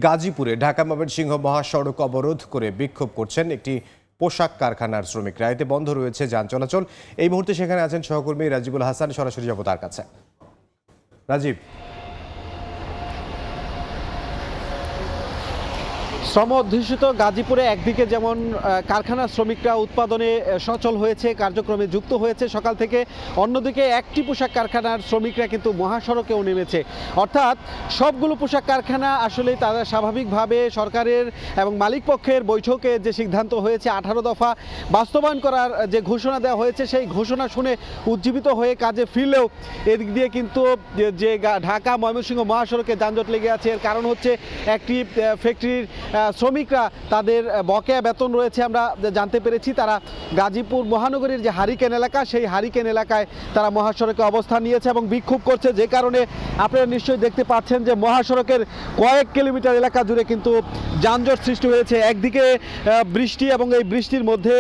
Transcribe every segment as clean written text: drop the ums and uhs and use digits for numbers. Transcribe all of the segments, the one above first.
গাজীপুরে ঢাকা ময়মনসিংহ মহাসড়ক অবরোধ করে বিক্ষোভ করছেন একটি পোশাক কারখানার শ্রমিকরা। এতে বন্ধ রয়েছে যান চলাচল। এই মুহূর্তে সেখানে আছেন সহকর্মী রাজিবুল হাসান। সরাসরি যাব তার কাছে। রাজীব, শ্রম অধ্যুষিত গাজীপুরে একদিকে যেমন কারখানার শ্রমিকরা উৎপাদনে সচল হয়েছে, কার্যক্রমে যুক্ত হয়েছে সকাল থেকে, অন্যদিকে একটি পোশাক কারখানার শ্রমিকরা কিন্তু মহাসড়কেও নেমেছে। অর্থাৎ সবগুলো পোশাক কারখানা আসলে তারা স্বাভাবিকভাবে সরকারের এবং মালিক পক্ষের বৈঠকে যে সিদ্ধান্ত হয়েছে 18 দফা বাস্তবায়ন করার যে ঘোষণা দেওয়া হয়েছে, সেই ঘোষণা শুনে উজ্জীবিত হয়ে কাজে ফিরলেও এদিক দিয়ে কিন্তু যে ঢাকা ময়মনসিংহ মহাসড়কে যানজট লেগে আছে। এর কারণ হচ্ছে একটি ফ্যাক্টরির শ্রমিকরা তাদের বকেয়া বেতন রয়েছে আমরা জানতে পেরেছি। তারা গাজীপুর মহানগরীর যে হারিকেন এলাকা, সেই হারিকেন এলাকায় তারা মহাসড়কে অবস্থান নিয়েছে এবং বিক্ষোভ করছে, যে কারণে আপনারা নিশ্চয়ই দেখতে পাচ্ছেন যে মহাসড়কের কয়েক কিলোমিটার এলাকা জুড়ে কিন্তু যানজট সৃষ্টি হয়েছে। একদিকে বৃষ্টি এবং এই বৃষ্টির মধ্যে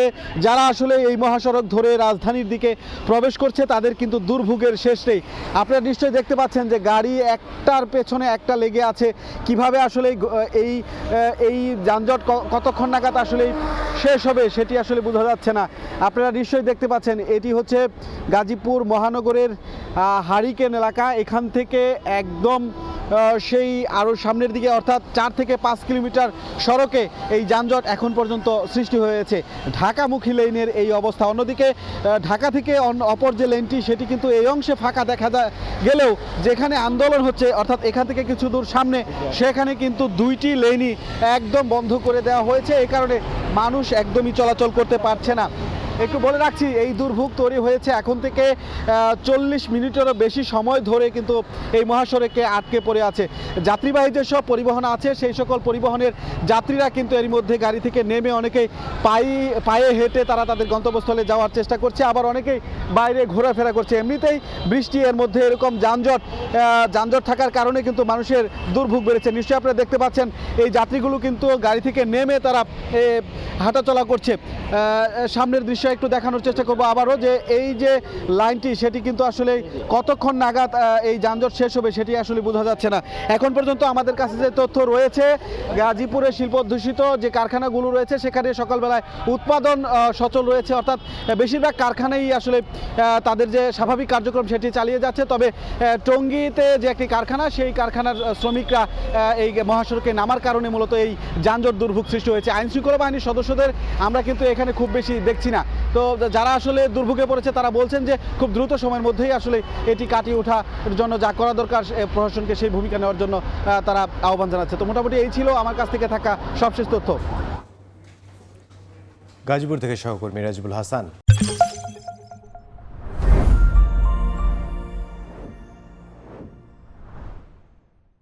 যারা আসলে এই মহাসড়ক ধরে রাজধানীর দিকে প্রবেশ করছে তাদের কিন্তু দুর্ভোগের শেষ নেই। আপনারা নিশ্চয়ই দেখতে পাচ্ছেন যে গাড়ি একটার পেছনে একটা লেগে আছে। কিভাবে আসলে এই যানজট কতক্ষণ নাগাদ আসলে শেষ হবে সেটি আসলে বোঝা যাচ্ছে না। আপনারা নিশ্চয়ই দেখতে পাচ্ছেন এটি হচ্ছে গাজীপুর মহানগরের হারিকেন এলাকা। এখান থেকে একদম সেই আরও সামনের দিকে অর্থাৎ 4 থেকে 5 কিলোমিটার সড়কে এই যানজট এখন পর্যন্ত সৃষ্টি হয়েছে। ঢাকামুখী লেনের এই অবস্থা। অন্যদিকে ঢাকা থেকে অপর যে লেনটি সেটি কিন্তু এই অংশে ফাঁকা দেখা গেলেও যেখানে আন্দোলন হচ্ছে অর্থাৎ এখান থেকে কিছু দূর সামনে, সেখানে কিন্তু 2টি লেনই একদম বন্ধ করে দেওয়া হয়েছে। এই কারণে মানুষ একদমই চলাচল করতে পারছে না। একটু বলে রাখছি, এই দুর্ভোগ তৈরি হয়েছে এখন থেকে 40 মিনিটেরও বেশি সময় ধরে কিন্তু এই মহাসড়কে আটকে পড়ে আছে। যাত্রীবাহী যেসব পরিবহন আছে সেই সকল পরিবহনের যাত্রীরা কিন্তু এর মধ্যে গাড়ি থেকে নেমে অনেকেই পায়ে হেঁটে তারা তাদের গন্তব্যস্থলে যাওয়ার চেষ্টা করছে, আবার অনেকেই বাইরে ঘোরাফেরা করছে। এমনিতেই বৃষ্টি, এর মধ্যে এরকম যানজট থাকার কারণে কিন্তু মানুষের দুর্ভোগ বেড়েছে। নিশ্চয়ই আপনারা দেখতে পাচ্ছেন এই যাত্রীগুলো কিন্তু গাড়ি থেকে নেমে তারা হাঁটাচলা করছে। সামনের দৃশ্য একটু দেখানোর চেষ্টা করবো আবারও, যে এই যে লাইনটি সেটি কিন্তু আসলে কতক্ষণ নাগাদ এই যানজট শেষ হবে সেটি আসলে বোঝা যাচ্ছে না। এখন পর্যন্ত আমাদের কাছে যে তথ্য রয়েছে, গাজীপুরে শিল্পোদ্যোষিত যে কারখানাগুলো রয়েছে সেখানে সকালবেলায় উৎপাদন সচল রয়েছে, অর্থাৎ বেশিরভাগ কারখানাই আসলে তাদের যে স্বাভাবিক কার্যক্রম সেটি চালিয়ে যাচ্ছে। তবে টঙ্গীতে যে একটি কারখানা, সেই কারখানার শ্রমিকরা এই মহাসড়কে নামার কারণে মূলত এই যানজট দুর্ভোগ সৃষ্টি হয়েছে। আইনশৃঙ্খলা বাহিনীর সদস্যদের আমরা কিন্তু এখানে খুব বেশি দেখছি না। তো যারা আসলে দুর্ভোগে পড়েছে তারা বলছেন যে খুব দ্রুত সময়ের মধ্যেই আসলে এটি কাটিয়ে ওঠার জন্য যা করা দরকার প্রশাসনকে সেই ভূমিকা নেওয়ার জন্য তারা আহ্বান জানাচ্ছে। তো মোটামুটি এই ছিল আমার কাছ থেকে থাকা সবশেষ তথ্য। গাজীপুর থেকে সহকর্মী রাজিবুল হাসান।